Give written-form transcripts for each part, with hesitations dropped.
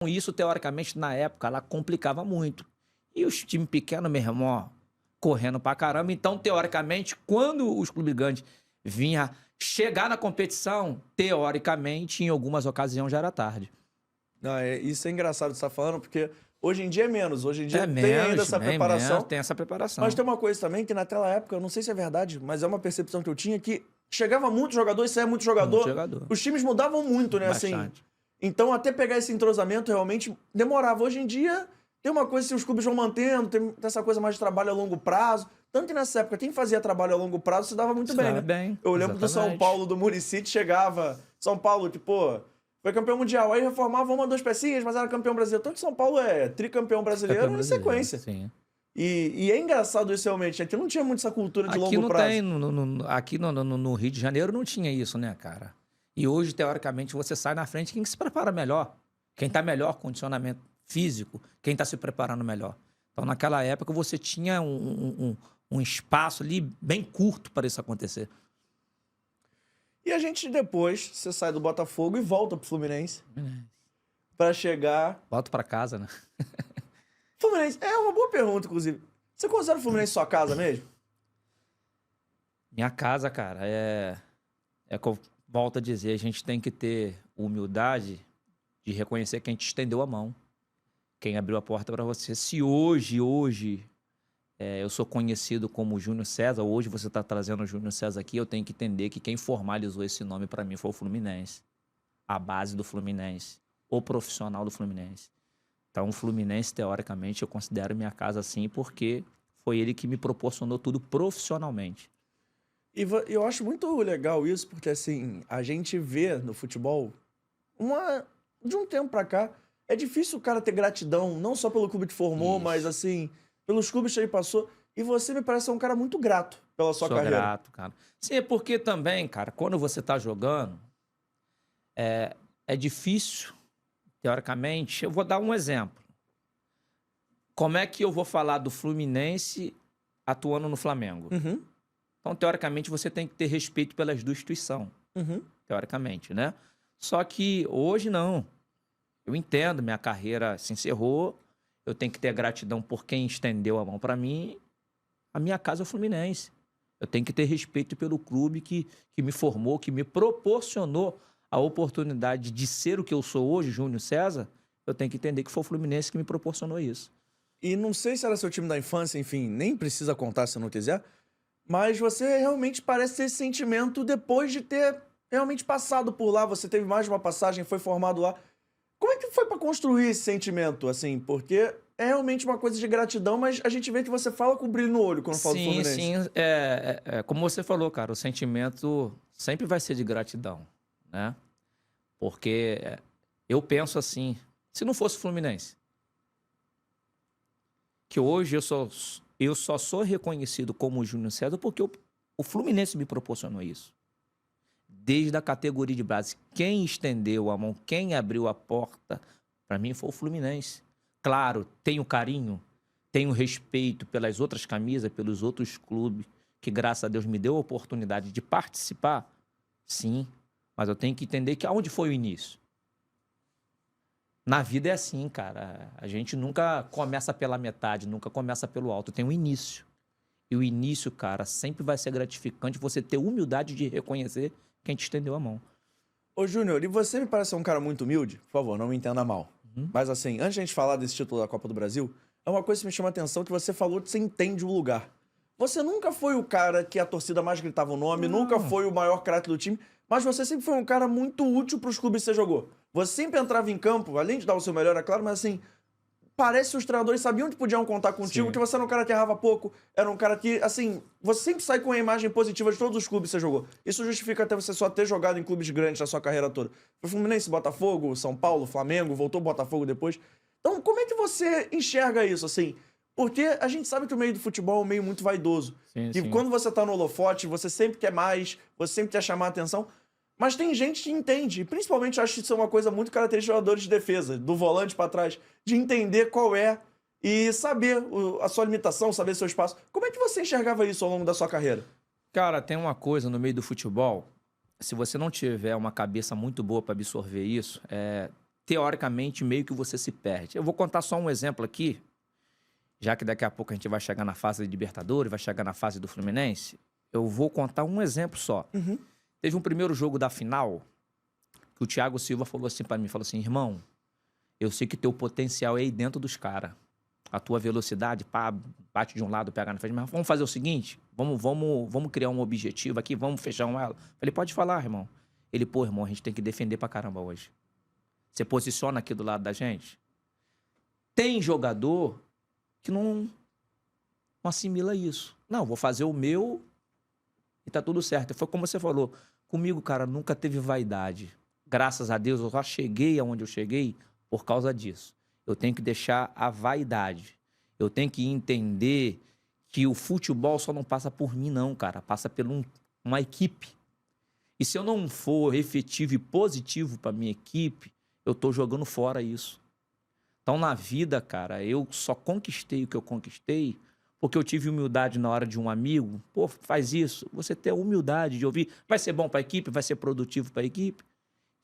Isso, teoricamente, na época, ela complicava muito. E os times pequenos, meu irmão, correndo pra caramba. Então, teoricamente, quando os clubes grandes vinham chegar na competição, teoricamente, em algumas ocasiões já era tarde. Não, isso é engraçado de você estar falando, porque hoje em dia é menos. Hoje em dia É tem ainda menos, essa bem menos, preparação. tem essa preparação. Mas tem uma coisa também que naquela época, eu não sei se é verdade, mas é uma percepção que eu tinha, que chegava muito jogador e saía muito jogador. Muito jogador. Os times mudavam muito, né? Assim, Bastante. então, até pegar esse entrosamento realmente demorava. Hoje em dia, tem uma coisa que os clubes vão mantendo, tem essa coisa mais de trabalho a longo prazo. Tanto que nessa época, quem fazia trabalho a longo prazo se dava muito Se bem, dava né? bem, Eu lembro do São exatamente. Paulo, do Muricy, chegava. São Paulo, tipo, foi campeão mundial. Aí reformava uma, duas pecinhas, mas era campeão brasileiro. Tanto que São Paulo é tricampeão brasileiro Campeão em brasileiro, sequência. sim. E é engraçado isso realmente. Aqui não tinha muito essa cultura de Aqui longo não prazo. tem, aqui no Rio de Janeiro não tinha isso, né, cara? E hoje, teoricamente, você sai na frente quem se prepara melhor. Quem tá melhor condicionamento físico, quem tá se preparando melhor. Então, naquela época, você tinha um espaço ali bem curto para isso acontecer. E a gente depois, você sai do Botafogo e volta pro Fluminense. Pra chegar... Volto para casa, né? Fluminense, é uma boa pergunta, inclusive. Você considera o Fluminense sua casa mesmo? Minha casa, cara, é que eu volto a dizer, a gente tem que ter humildade de reconhecer quem te estendeu a mão, quem abriu a porta para você. Se hoje eu sou conhecido como Júnior César, hoje você está trazendo o Júnior César aqui, eu tenho que entender que quem formalizou esse nome para mim foi o Fluminense, a base do Fluminense, o profissional do Fluminense. Então, o Fluminense, teoricamente, eu considero minha casa assim, porque foi ele que me proporcionou tudo profissionalmente. E eu acho muito legal isso, porque assim, a gente vê no futebol, de um tempo pra cá, é difícil o cara ter gratidão, não só pelo clube que formou, Isso. mas assim, pelos clubes que ele passou. E você me parece ser um cara muito grato pela sua Sou carreira. grato, cara. Sim, é porque também, cara, quando você tá jogando, é difícil, teoricamente. Eu vou dar um exemplo. Como é que eu vou falar do Fluminense atuando no Flamengo? Uhum, Então, teoricamente, você tem que ter respeito pelas duas instituições, uhum. teoricamente, né? Só que hoje não. Eu entendo, minha carreira se encerrou, eu tenho que ter gratidão por quem estendeu a mão para mim. A minha casa é o Fluminense. Eu tenho que ter respeito pelo clube que me formou, que me proporcionou a oportunidade de ser o que eu sou hoje, Júnior César. Eu tenho que entender que foi o Fluminense que me proporcionou isso. E não sei se era seu time da infância, enfim, nem precisa contar se não quiser, mas você realmente parece ter esse sentimento depois de ter realmente passado por lá, você teve mais de uma passagem, foi formado lá. Como é que foi pra construir esse sentimento, assim? Porque é realmente uma coisa de gratidão, mas a gente vê que você fala com brilho no olho quando fala do Fluminense. Sim. Como você falou, cara, o sentimento sempre vai ser de gratidão, né? Porque eu penso assim, se não fosse o Fluminense, que hoje eu só sou reconhecido como Júnior César porque o Fluminense me proporcionou isso. Desde a categoria de base, quem estendeu a mão, quem abriu a porta, para mim foi o Fluminense. Claro, tenho carinho, tenho respeito pelas outras camisas, pelos outros clubes, que graças a Deus me deu a oportunidade de participar, sim, mas eu tenho que entender que aonde foi o início. Na vida é assim, cara. A gente nunca começa pela metade, nunca começa pelo alto. Tem um início. E o início, cara, sempre vai ser gratificante você ter humildade de reconhecer quem te estendeu a mão. Ô, Júnior, e você me parece ser um cara muito humilde? Por favor, não me entenda mal. Mas assim, antes de a gente falar desse título da Copa do Brasil, é uma coisa que me chama a atenção que você falou que você entende o lugar. Você nunca foi o cara que a torcida mais gritava o nome, nunca foi o maior craque do time, mas você sempre foi um cara muito útil pros clubes que você jogou. Você sempre entrava em campo, além de dar o seu melhor, é claro, mas assim, parece que os treinadores sabiam que podiam contar contigo, Sim. que você era um cara que errava pouco, era um cara que, assim, você sempre sai com a imagem positiva de todos os clubes que você jogou. Isso justifica até você só ter jogado em clubes grandes na sua carreira toda. Foi Fluminense, Botafogo, São Paulo, Flamengo, voltou Botafogo depois. Então, como é que você enxerga isso, assim? Porque a gente sabe que o meio do futebol é um meio muito vaidoso. Sim, E sim. quando você tá no holofote, você sempre quer mais, você sempre quer chamar a atenção. Mas tem gente que entende, e principalmente eu acho que isso é uma coisa muito característica de jogadores de defesa, do volante pra trás, de entender qual é e saber a sua limitação, saber seu espaço. Como é que você enxergava isso ao longo da sua carreira? Cara, tem uma coisa no meio do futebol, se você não tiver uma cabeça muito boa para absorver isso, teoricamente, meio que você se perde. Eu vou contar só um exemplo aqui, já que daqui a pouco a gente vai chegar na fase de Libertadores, vai chegar na fase do Fluminense. Eu vou contar um exemplo só. Teve um primeiro jogo da final que o Thiago Silva falou assim pra mim, falou assim, irmão, eu sei que teu potencial é aí dentro dos caras. A tua velocidade, pá, bate de um lado, pega na frente, mas vamos fazer o seguinte, vamos criar um objetivo aqui, vamos fechar um elo. Falei, pode falar, irmão. Ele, pô, irmão, a gente tem que defender pra caramba hoje. Você posiciona aqui do lado da gente. Tem jogador que não assimila isso. Não, vou fazer o meu e tá tudo certo. Foi como você falou. Comigo, cara, nunca teve vaidade. Graças a Deus, eu só cheguei aonde eu cheguei por causa disso. Eu tenho que deixar a vaidade. Eu tenho que entender que o futebol só não passa por mim, não, cara. Passa por uma equipe. E se eu não for efetivo e positivo para minha equipe, eu tô jogando fora isso. Então, na vida, cara, eu só conquistei o que eu conquistei porque eu tive humildade na hora de um amigo. Pô, faz isso. Você ter a humildade de ouvir. Vai ser bom para a equipe? Vai ser produtivo para a equipe?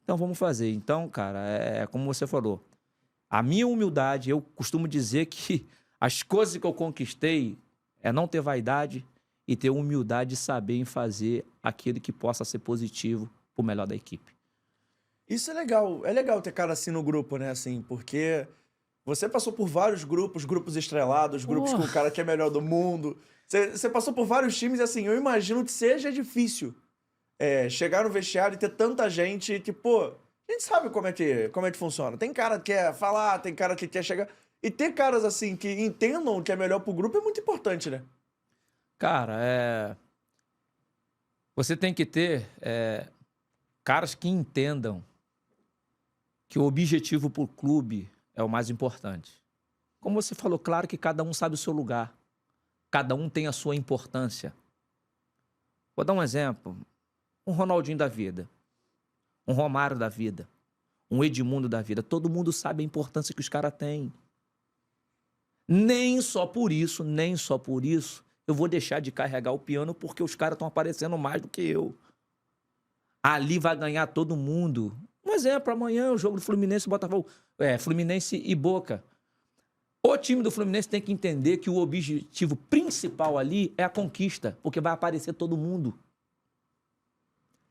Então, vamos fazer. Então, cara, é como você falou. A minha humildade, eu costumo dizer que as coisas que eu conquistei é não ter vaidade e ter humildade de saber em fazer aquilo que possa ser positivo pro melhor da equipe. Isso é legal ter cara assim no grupo, né, assim, porque você passou por vários grupos estrelados, grupos com o cara que é melhor do mundo, você passou por vários times e assim, eu imagino que seja difícil chegar no vestiário e ter tanta gente que, pô, a gente sabe como é que funciona. Tem cara que quer falar, tem cara que quer chegar. E ter caras assim que entendam o que é melhor pro grupo é muito importante, né? Cara, você tem que ter caras que entendam que o objetivo pro clube é o mais importante. Como você falou, claro que cada um sabe o seu lugar. Cada um tem a sua importância. Vou dar um exemplo. Um Ronaldinho da vida. Um Romário da vida. Um Edmundo da vida. Todo mundo sabe a importância que os caras têm. Nem só por isso, eu vou deixar de carregar o piano porque os caras estão aparecendo mais do que eu. Ali vai ganhar todo mundo. Um exemplo, amanhã o jogo do Fluminense e Botafogo. Fluminense e Boca. O time do Fluminense tem que entender que o objetivo principal ali é a conquista, porque vai aparecer todo mundo.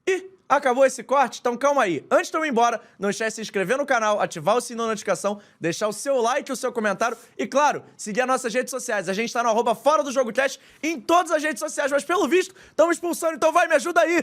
E acabou esse corte? Então calma aí. Antes de eu ir embora, não esquece de se inscrever no canal, ativar o sininho da notificação, deixar o seu like e o seu comentário e, claro, seguir as nossas redes sociais. A gente tá no @Fora do Jogo Cast em todas as redes sociais, mas pelo visto, estamos expulsando, então vai, me ajuda aí!